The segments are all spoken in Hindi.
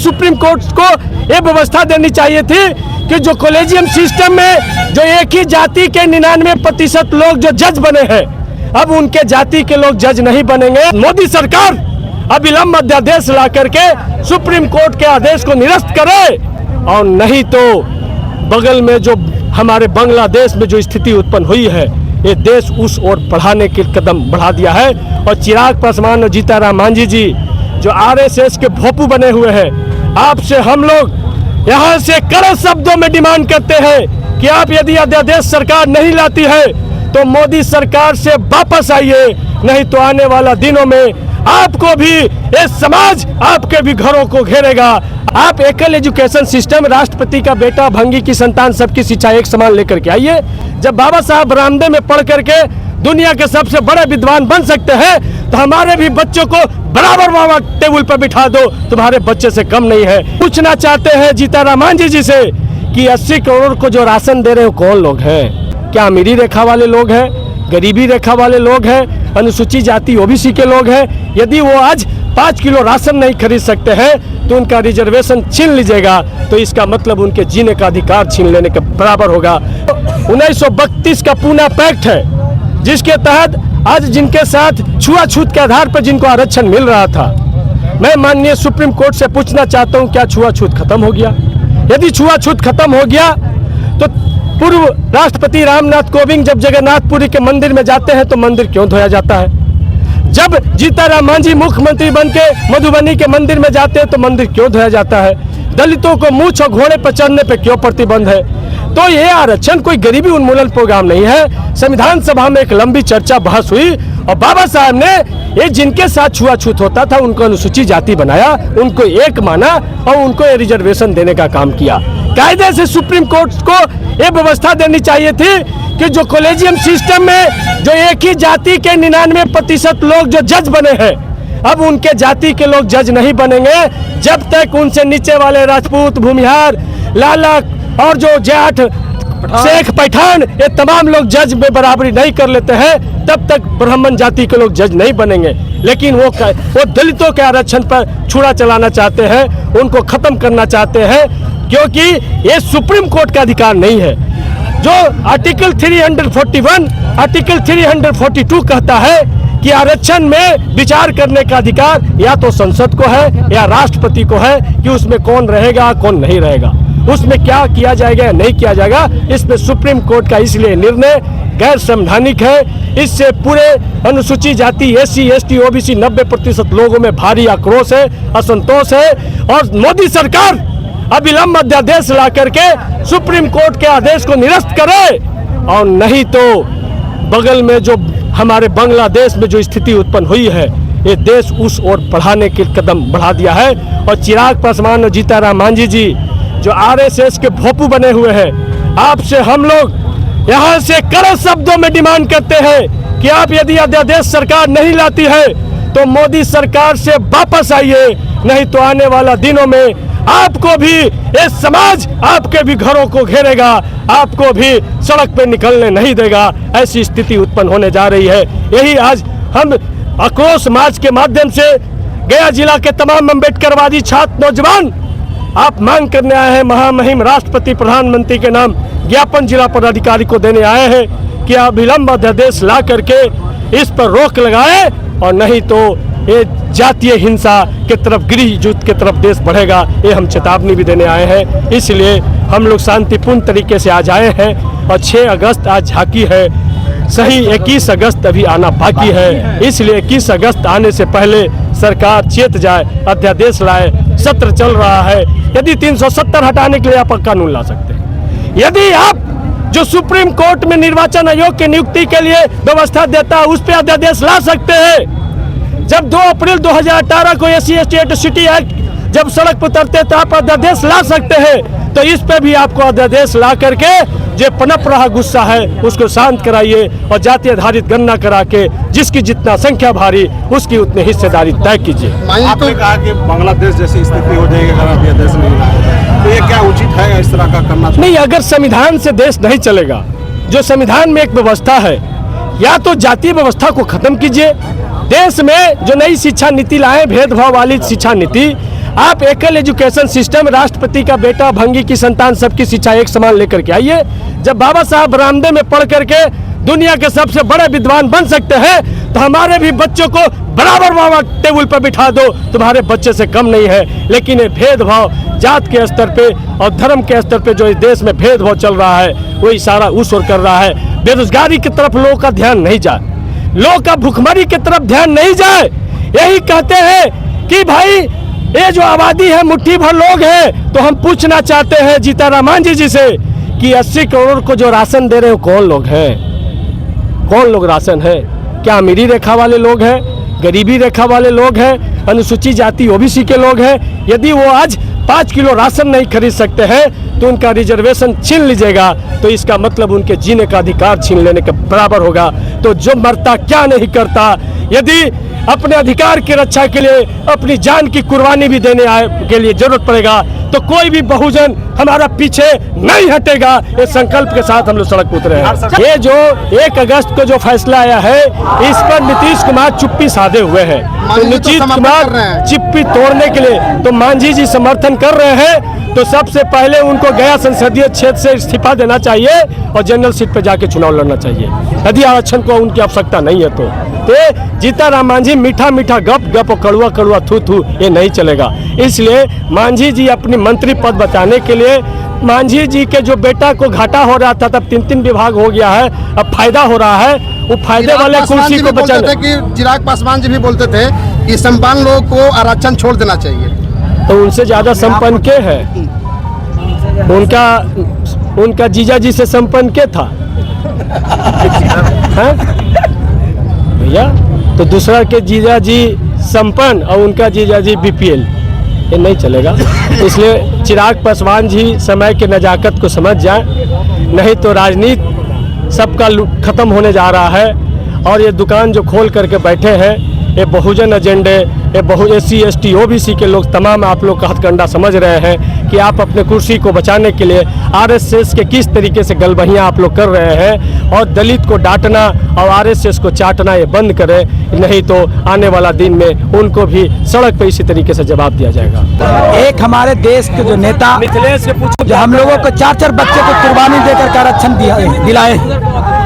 सुप्रीम कोर्ट को ये व्यवस्था देनी चाहिए थी कि जो कॉलेजियम सिस्टम में जो एक ही जाति के 99% लोग जो जज बने हैं, अब उनके जाति के लोग जज नहीं बनेंगे। मोदी सरकार अविलंब अध्यादेश ला करके सुप्रीम कोर्ट के आदेश को निरस्त करे, और नहीं तो बगल में जो हमारे बांग्लादेश में जो स्थिति उत्पन्न हुई है, ये देश उस ओर बढ़ाने के कदम बढ़ा दिया है। और चिराग पासवान और जीताराम मांझी जी जो आरएसएस के भोपू बने हुए हैं, आपसे हम लोग यहाँ से कड़े शब्दों में डिमांड करते हैं कि आप यदि अध्यादेश सरकार नहीं लाती है तो मोदी सरकार से वापस आइए, नहीं तो आने वाला दिनों में आपको भी ये समाज आपके भी घरों को घेरेगा। आप एकल एजुकेशन सिस्टम, राष्ट्रपति का बेटा, भंगी की संतान, सबकी शिक्षा एक समान लेकर के आइए। जब बाबा साहब रामदेव में पढ़ करके दुनिया के सबसे बड़े विद्वान बन सकते हैं तो हमारे भी बच्चों को बराबर बाबा टेबल पर बिठा दो, तुम्हारे बच्चे से कम नहीं है। पूछना चाहते हैं जीताराम मांझी जी से कि 80 करोड़ को जो राशन दे रहे हो कौन लोग हैं? क्या अमीरी रेखा वाले लोग हैं, गरीबी रेखा वाले लोग हैं, अनुसूचित जाति ओबीसी के लोग हैं? यदि वो आज 5 किलो राशन नहीं खरीद सकते हैं तो उनका रिजर्वेशन छीन लीजिएगा, तो इसका मतलब उनके जीने का अधिकार छीन लेने के बराबर होगा। 1932 का पूना पैक्ट है, जिसके तहत आज जिनके साथ छुआछूत के आधार पर जिनको आरक्षण मिल रहा था, मैं माननीय सुप्रीम कोर्ट से पूछना चाहता हूं, क्या छुआछूत खत्म हो गया? यदि छुआछूत खत्म हो गया तो पूर्व राष्ट्रपति रामनाथ कोविंद जब जगन्नाथपुरी के मंदिर में जाते हैं तो मंदिर क्यों धोया जाता है? जब जीताराम मांझी मुख्यमंत्री बन के मधुबनी के मंदिर में जाते हैं तो मंदिर क्यों धोया जाता है? दलितों को मूंछ और घोड़े पर चढ़ने पर क्यों प्रतिबंध है? तो ये आरक्षण कोई गरीबी उन्मूलन प्रोग्राम नहीं है। संविधान सभा में एक लंबी चर्चा बहस हुई और बाबा साहब ने ये जिनके साथ छुआछूत होता था उनको अनुसूचित जाति बनाया, उनको एक माना और उनको ये रिजर्वेशन देने का काम किया। कायदे से सुप्रीम कोर्ट को ये व्यवस्था देनी चाहिए थी कि जो कॉलेजियम सिस्टम में जो एक ही जाति के 99% लोग जो जज बने हैं, अब उनके जाति के लोग जज नहीं बनेंगे जब तक उनसे नीचे वाले राजपूत, भूमिहार, लाला और जो जाट, शेख, पठान, ये तमाम लोग जज में बराबरी नहीं कर लेते हैं, तब तक ब्राह्मण जाति के लोग जज नहीं बनेंगे। लेकिन वो दलितों के आरक्षण पर छुरा चलाना चाहते हैं, उनको खत्म करना चाहते हैं, क्योंकि ये सुप्रीम कोर्ट का अधिकार नहीं है। जो आर्टिकल 341, आर्टिकल 342 कहता है कि आरक्षण में विचार करने का अधिकार या तो संसद को है या राष्ट्रपति को है कि उसमें कौन रहेगा कौन नहीं रहेगा, उसमें क्या किया जाएगा या नहीं किया जाएगा। इसमें सुप्रीम कोर्ट का इसलिए निर्णय गैर संवैधानिक है। इससे पूरे अनुसूचित जाति, SC, ST, OBC 90% लोगों में भारी आक्रोश है, असंतोष है। और मोदी सरकार अविलंब अध्यादेश ला करके सुप्रीम कोर्ट के आदेश को निरस्त करे, और नहीं तो बगल में जो हमारे बांग्लादेश में जो स्थिति उत्पन्न हुई है, ये देश उस ओर बढ़ाने के कदम बढ़ा दिया है। और चिराग पासवान और जीताराम मांझी जी जो आरएसएस के भोपू बने हुए हैं, आपसे हम लोग यहाँ से कड़े शब्दों में डिमांड करते हैं कि आप यदि अध्यादेश सरकार नहीं लाती है तो मोदी सरकार से वापस आइए, नहीं तो आने वाला दिनों में आपको भी ये समाज आपके भी घरों को घेरेगा, आपको भी सड़क पे निकलने नहीं देगा। ऐसी स्थिति उत्पन्न होने जा रही है। यही आज हम आक्रोश मार्च के माध्यम से गया जिला के तमाम अम्बेडकरवादी छात्र नौजवान आप मांग करने आए हैं। महामहिम राष्ट्रपति प्रधानमंत्री के नाम ज्ञापन जिला पदाधिकारी को देने आए हैं कि अविलंब अध्यादेश ला करके इस पर रोक लगाए, और नहीं तो ये जातीय हिंसा के तरफ, गृह युद्ध के तरफ देश बढ़ेगा। ये हम चेतावनी भी देने आए हैं। इसलिए हम लोग शांतिपूर्ण तरीके से आज आए हैं और 6 अगस्त आज झांकी है, सही 21 अगस्त अभी आना बाकी है। इसलिए 21 अगस्त आने से पहले सरकार चेत जाए, अध्यादेश लाए। सत्र चल रहा है, यदि 370 हटाने के लिए आप कानून ला सकते हैं। यदि आप जो सुप्रीम कोर्ट में निर्वाचन आयोग की नियुक्ति के लिए व्यवस्था देता है उस पर अध्यादेश ला सकते हैं। जब 2 अप्रैल 2018 को SC, ST, एट्रोसिटी एक्ट जब सड़क पर उतरते तो आप अध्यादेश ला सकते हैं, तो इस पे भी आपको अध्यादेश ला करके जो पनप रहा गुस्सा है उसको शांत कराइए और जाति आधारित गणना करा के जिसकी जितना संख्या भारी उसकी उतनी हिस्सेदारी तय कीजिए। आपने कहा कि बांग्लादेश जैसी स्थिति हो जाएगी अगर अध्यादेश नहीं लाए, तो ये क्या उचित है इस तरह का करना? नहीं, अगर संविधान से देश नहीं चलेगा, जो संविधान में एक व्यवस्था है, या तो जातीय व्यवस्था को खत्म कीजिए। देश में जो नई शिक्षा नीति लाए, भेदभाव वाली शिक्षा नीति, आप एकल एजुकेशन सिस्टम, राष्ट्रपति का बेटा, भंगी की संतान, सबकी शिक्षा एक समान लेकर के आइए। जब बाबा साहब बरामदे में पढ़ करके दुनिया के सबसे बड़े विद्वान बन सकते हैं, तो हमारे भी बच्चों को बराबर बाबा टेबल पर बिठा दो, तुम्हारे बच्चे से कम नहीं है। लेकिन ये भेदभाव जात के स्तर पे और धर्म के स्तर पे जो इस देश में भेदभाव चल रहा है, वो इशारा उस ओर कर रहा है। बेरोजगारी की तरफ लोगों का ध्यान नहीं जाए, लोगों का भुखमरी की तरफ ध्यान नहीं जाए। यही कहते हैं कि भाई ये जो आबादी है मुट्ठी भर लोग हैं, तो हम पूछना चाहते हैं जीताराम मांझी जी से कि 80 करोड़ को जो राशन दे रहे हो कौन लोग हैं? कौन लोग राशन है? क्या अमीरी रेखा वाले लोग हैं, गरीबी रेखा वाले लोग हैं, अनुसूचित जाति ओबीसी के लोग हैं? यदि वो आज 5 किलो राशन नहीं खरीद सकते हैं तो उनका रिजर्वेशन छीन लीजिएगा, तो इसका मतलब उनके जीने का अधिकार छीन लेने के बराबर होगा। तो जो मरता क्या नहीं करता, यदि अपने अधिकार की रक्षा के लिए अपनी जान की कुर्बानी भी देने के लिए जरूरत पड़ेगा, तो कोई भी बहुजन हमारा पीछे नहीं हटेगा। ये संकल्प के साथ हम लोग सड़क पर उतरे हैं। ये जो 1 अगस्त को जो फैसला आया है, इस पर नीतीश कुमार चुप्पी साधे हुए हैं। तो नीतीश कुमार चुप्पी तोड़ने के लिए तो मांझी जी समर्थन कर रहे हैं, तो सबसे पहले उनको गया संसदीय क्षेत्र से इस्तीफा देना चाहिए और जनरल सीट पर जाके चुनाव लड़ना चाहिए, यदि आरक्षण को उनकी आवश्यकता नहीं है तो। जीताराम मांझी मीठा मीठा गप गप और कड़ुआ कड़ुआ थू थू ये नहीं चलेगा। इसलिए मांझी जी अपनी मंत्री पद बचाने के लिए, मांझी जी के जो बेटा को घाटा हो रहा था, तब 3 विभाग हो गया है, अब फायदा हो रहा है, वो फायदे वाले कुर्सी को बचाने। चिराग पासवान जी भी बोलते थे कि संपन्न लोगों को आरक्षण छोड़ देना चाहिए, तो उनसे ज्यादा संपन्न के है? उनका जीजा जी से संपन्न के था भैया? तो दूसरा के जीजा जी संपन्न और उनका जीजा जी बीपीएल, ये नहीं चलेगा। इसलिए चिराग पासवान जी समय के नजाकत को समझ जाएं, नहीं तो राजनीति सबका खत्म होने जा रहा है। और ये दुकान जो खोल करके बैठे हैं, ये बहुजन एजेंडे, ये SC ST OBC के लोग तमाम आप लोग का हथकंडा समझ रहे हैं कि आप अपने कुर्सी को बचाने के लिए RSS के किस तरीके से गलबहियाँ आप लोग कर रहे हैं। और दलित को डांटना और RSS को चाटना ये बंद करें, नहीं तो आने वाला दिन में उनको भी सड़क पर इसी तरीके से जवाब दिया जाएगा। एक हमारे देश के जो नेता जो हम लोगों को 4 बच्चे को कुर्बानी देकर आरक्षण दिलाए,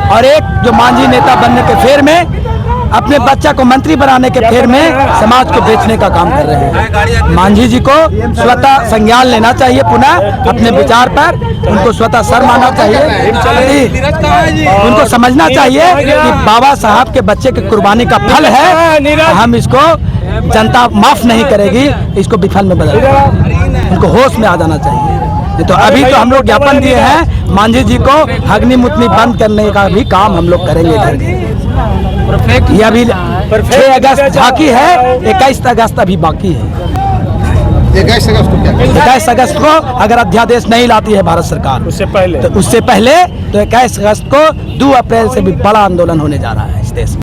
और एक जो मांझी नेता बनने के फेर में, अपने बच्चा को मंत्री बनाने के फेर में समाज को बेचने का काम कर रहे हैं। मांझी जी को स्वतः संज्ञान लेना चाहिए, पुनः अपने विचार पर उनको स्वतः शर्म आना चाहिए। उनको समझना चाहिए कि बाबा साहब के बच्चे की कुर्बानी का फल है, हम इसको जनता माफ नहीं करेगी, इसको विफल में बदल, उनको होश में आ जाना चाहिए। तो अभी तो हम लोग ज्ञापन दिए हैं, मांझी जी को अग्नि मुतनी बंद करने का भी काम हम लोग करेंगे। ये अभी 6 अगस्त बाकी है, 21 अगस्त अभी बाकी है। 21 अगस्त को क्या? 21 अगस्त को अगर अध्यादेश नहीं लाती है भारत सरकार, उससे पहले तो 21 अगस्त को 2 अप्रैल से भी बड़ा आंदोलन होने जा रहा है इस देश में।